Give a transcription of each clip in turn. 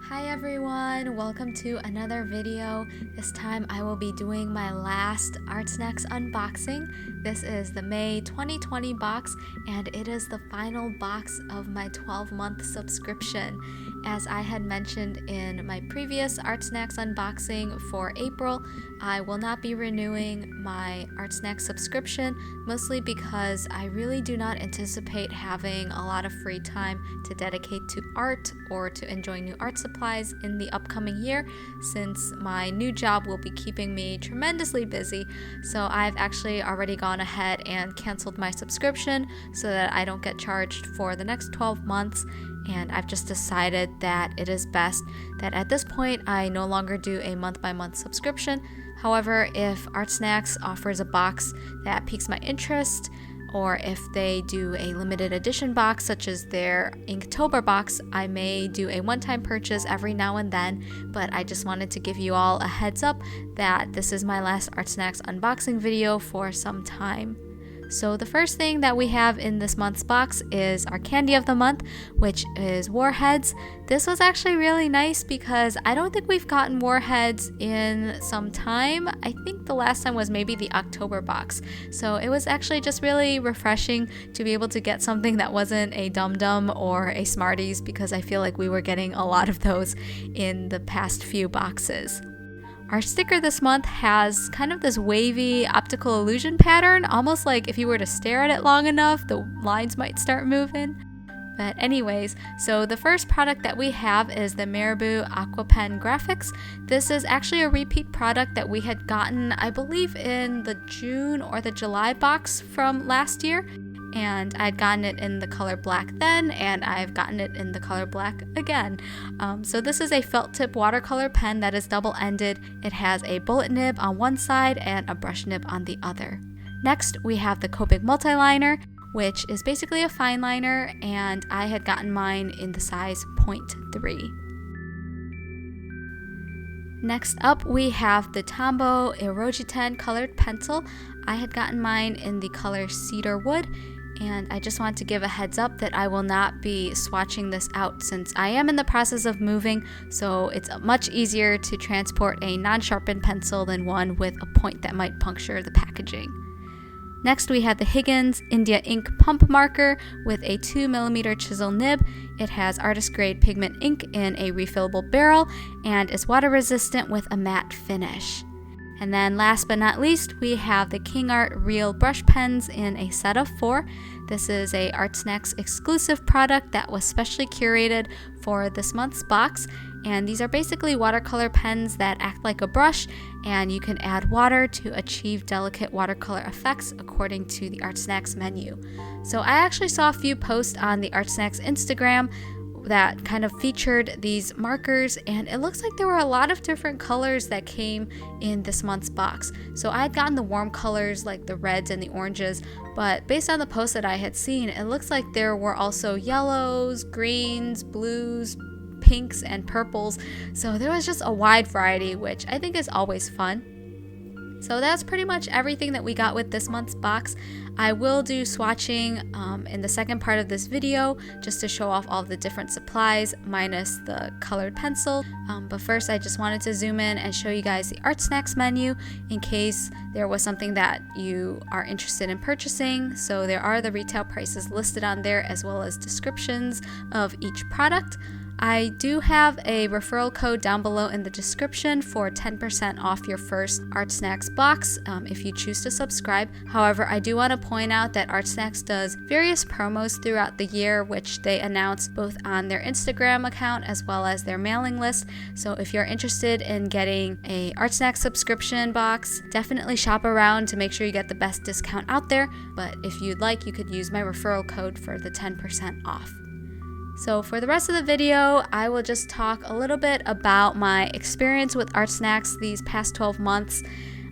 Hi everyone, welcome to another video. This time I will be doing my last ArtSnacks unboxing. This is the May 2020 box and it is the final box of my 12-month subscription. As I had mentioned in my previous ArtSnacks unboxing for April, I will not be renewing my ArtSnacks subscription, mostly because I really do not anticipate having a lot of free time to dedicate to art or to enjoying new art supplies in the upcoming year, since my new job will be keeping me tremendously busy. So I've actually already gone ahead and canceled my subscription so that I don't get charged for the next 12 months. And I've just decided that it is best that at this point I no longer do a month-by-month subscription. However, if ArtSnacks offers a box that piques my interest, or if they do a limited edition box such as their Inktober box, I may do a one-time purchase every now and then, but I just wanted to give you all a heads up that this is my last ArtSnacks unboxing video for some time. So the first thing that we have in this month's box is our candy of the month, which is Warheads. This was actually really nice because I don't think we've gotten Warheads in some time. I think the last time was maybe the October box. So it was actually just really refreshing to be able to get something that wasn't a Dum Dum or a Smarties, because I feel like we were getting a lot of those in the past few boxes. Our sticker this month has kind of this wavy optical illusion pattern, almost like if you were to stare at it long enough, the lines might start moving. But anyways, so the first product that we have is the Marabou Aqua Pen Graphics. This is actually a repeat product that we had gotten, I believe, in the June or the July box from last year. And I'd gotten it in the color black then, and I've gotten it in the color black again. So this is a felt tip watercolor pen that is double-ended. It has a bullet nib on one side and a brush nib on the other. Next, we have the Copic Multiliner, which is basically a fine liner, and I had gotten mine in the size 0.3. Next up, we have the Tombow Erogi-10 colored pencil. I had gotten mine in the color Cedar Wood, and I just want to give a heads up that I will not be swatching this out since I am in the process of moving, so it's much easier to transport a non-sharpened pencil than one with a point that might puncture the packaging. Next, we have the Higgins India Ink Pump Marker with a 2mm chisel nib. It has artist grade pigment ink in a refillable barrel and is water resistant with a matte finish. And then last but not least, we have the King Art Real Brush Pens in a set of 4. This is a ArtSnacks exclusive product that was specially curated for this month's box. And these are basically watercolor pens that act like a brush, and you can add water to achieve delicate watercolor effects according to the ArtSnacks menu. So I actually saw a few posts on the ArtSnacks Instagram that kind of featured these markers, and it looks like there were a lot of different colors that came in this month's box. So I had gotten the warm colors like the reds and the oranges, but based on the posts that I had seen, it looks like there were also yellows, greens, blues, pinks, and purples. So there was just a wide variety, which I think is always fun. So that's pretty much everything that we got with this month's box. I will do swatching in the second part of this video just to show off all the different supplies minus the colored pencil. But first I just wanted to zoom in and show you guys the ArtSnacks menu in case there was something that you are interested in purchasing. So there are the retail prices listed on there as well as descriptions of each product. I do have a referral code down below in the description for 10% off your first ArtSnacks box if you choose to subscribe. However, I do want to point out that ArtSnacks does various promos throughout the year, which they announce both on their Instagram account as well as their mailing list. So if you're interested in getting a ArtSnacks subscription box, definitely shop around to make sure you get the best discount out there. But if you'd like, you could use my referral code for the 10% off. So for the rest of the video, I will just talk a little bit about my experience with ArtSnacks these past 12 months.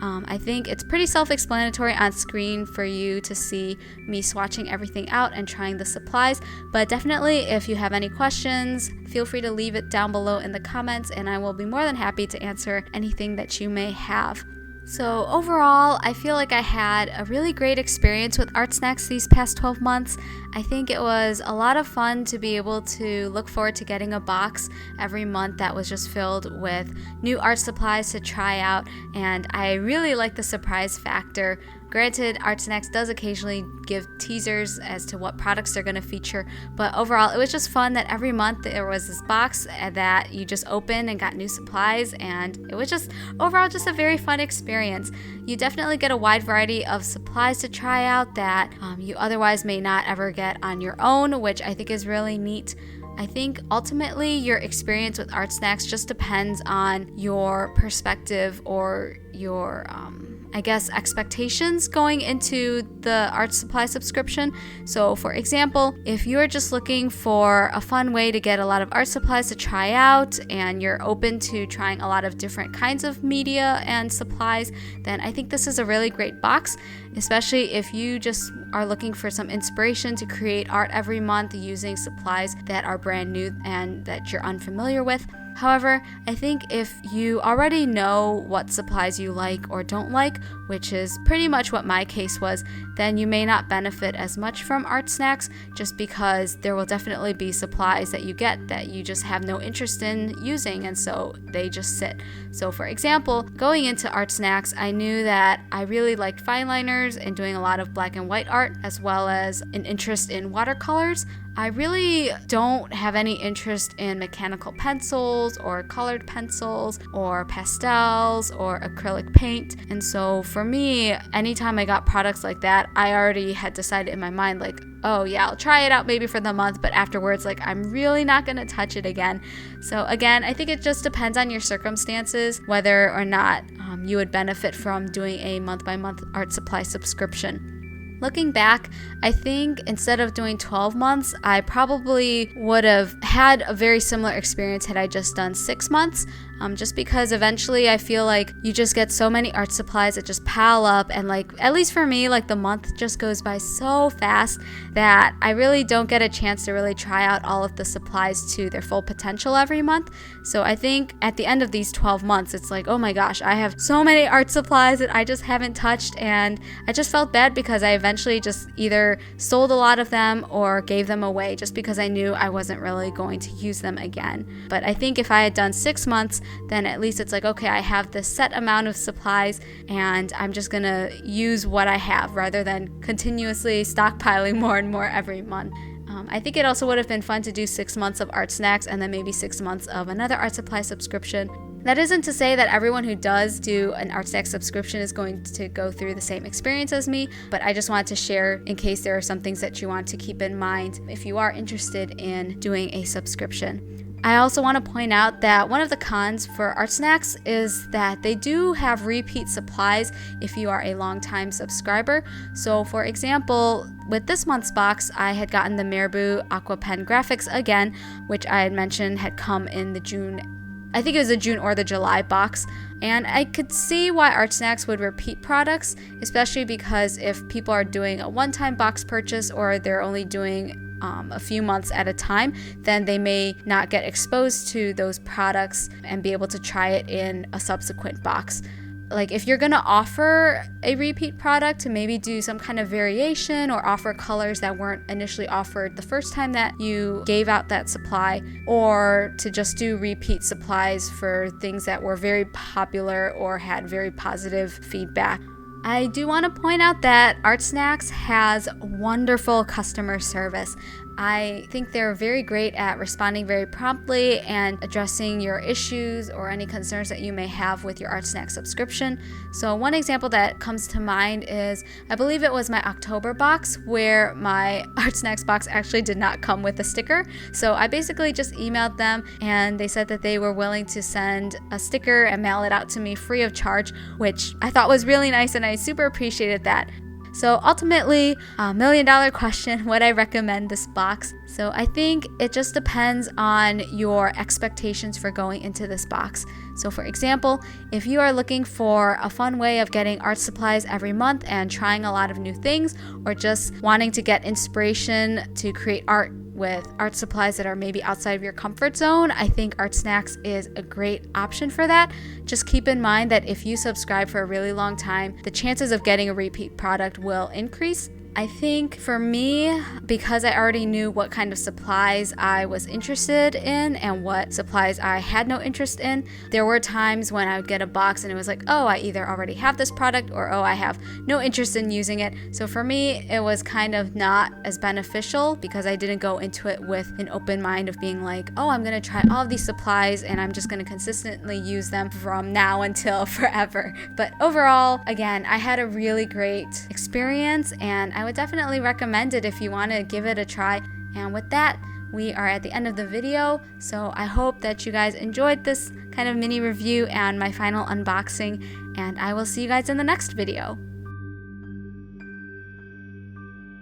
I think it's pretty self-explanatory on screen for you to see me swatching everything out and trying the supplies, but definitely if you have any questions, feel free to leave it down below in the comments and I will be more than happy to answer anything that you may have. So overall, I feel like I had a really great experience with ArtSnacks these past 12 months. I think it was a lot of fun to be able to look forward to getting a box every month that was just filled with new art supplies to try out, and I really like the surprise factor. Granted, ArtSnacks does occasionally give teasers as to what products they're going to feature, but overall it was just fun that every month there was this box that you just opened and got new supplies, and it was just overall just a very fun experience. You definitely get a wide variety of supplies to try out that you otherwise may not ever get on your own, which I think is really neat. I think ultimately your experience with ArtSnacks just depends on your perspective or your expectations going into the art supply subscription. So for example, if you're just looking for a fun way to get a lot of art supplies to try out and you're open to trying a lot of different kinds of media and supplies, then I think this is a really great box, especially if you just are looking for some inspiration to create art every month using supplies that are brand new and that you're unfamiliar with. However, I think if you already know what supplies you like or don't like, which is pretty much what my case was, then you may not benefit as much from ArtSnacks, just because there will definitely be supplies that you get that you just have no interest in using, and so they just sit. So for example, going into ArtSnacks, I knew that I really liked fine liners and doing a lot of black and white art, as well as an interest in watercolors. I really don't have any interest in mechanical pencils or colored pencils or pastels or acrylic paint. And so for me, anytime I got products like that, I already had decided in my mind, like, oh yeah, I'll try it out maybe for the month, but afterwards, like, I'm really not going to touch it again. So again, I think it just depends on your circumstances, whether or not you would benefit from doing a month-by-month art supply subscription. Looking back, I think instead of doing 12 months, I probably would have had a very similar experience had I just done 6 months. Just because eventually I feel like you just get so many art supplies that just pile up, and like, at least for me, like the month just goes by so fast that I really don't get a chance to really try out all of the supplies to their full potential every month. So I think at the end of these 12 months, it's like, oh my gosh, I have so many art supplies that I just haven't touched, and I just felt bad because I eventually just either sold a lot of them or gave them away just because I knew I wasn't really going to use them again. But I think if I had done 6 months, then at least it's like, okay, I have this set amount of supplies and I'm just gonna use what I have rather than continuously stockpiling more and more every month. I think it also would have been fun to do 6 months of ArtSnacks and then maybe 6 months of another art supply subscription. That isn't to say that everyone who does do an ArtSnacks subscription is going to go through the same experience as me, but I just wanted to share in case there are some things that you want to keep in mind if you are interested in doing a subscription. I also want to point out that one of the cons for ArtSnacks is that they do have repeat supplies if you are a long-time subscriber. So for example, with this month's box, I had gotten the Marabou Aqua Pen Graphics again, which I had mentioned had come in the June, I think it was the June or the July box. And I could see why ArtSnacks would repeat products, especially because if people are doing a one-time box purchase or they're only doing a few months at a time, then they may not get exposed to those products and be able to try it in a subsequent box. Like if you're going to offer a repeat product, to maybe do some kind of variation or offer colors that weren't initially offered the first time that you gave out that supply, or to just do repeat supplies for things that were very popular or had very positive feedback. I do want to point out that ArtSnacks has wonderful customer service. I think they're very great at responding very promptly and addressing your issues or any concerns that you may have with your ArtSnacks subscription. So one example that comes to mind is, I believe it was my October box where my ArtSnacks box actually did not come with a sticker. So I basically just emailed them and they said that they were willing to send a sticker and mail it out to me free of charge, which I thought was really nice and I super appreciated that. So ultimately, $1 million question, would I recommend this box? So I think it just depends on your expectations for going into this box. So for example, if you are looking for a fun way of getting art supplies every month and trying a lot of new things, or just wanting to get inspiration to create art with art supplies that are maybe outside of your comfort zone, I think ArtSnacks is a great option for that. Just keep in mind that if you subscribe for a really long time, the chances of getting a repeat product will increase. I think for me, because I already knew what kind of supplies I was interested in and what supplies I had no interest in, there were times when I would get a box and it was like, oh, I either already have this product or, oh, I have no interest in using it. So for me, it was kind of not as beneficial because I didn't go into it with an open mind of being like, oh, I'm going to try all of these supplies and I'm just going to consistently use them from now until forever. But overall, again, I had a really great experience and I would definitely recommend it if you want to give it a try. And with that, we are at the end of the video. So I hope that you guys enjoyed this kind of mini review and my final unboxing, and I will see you guys in the next video.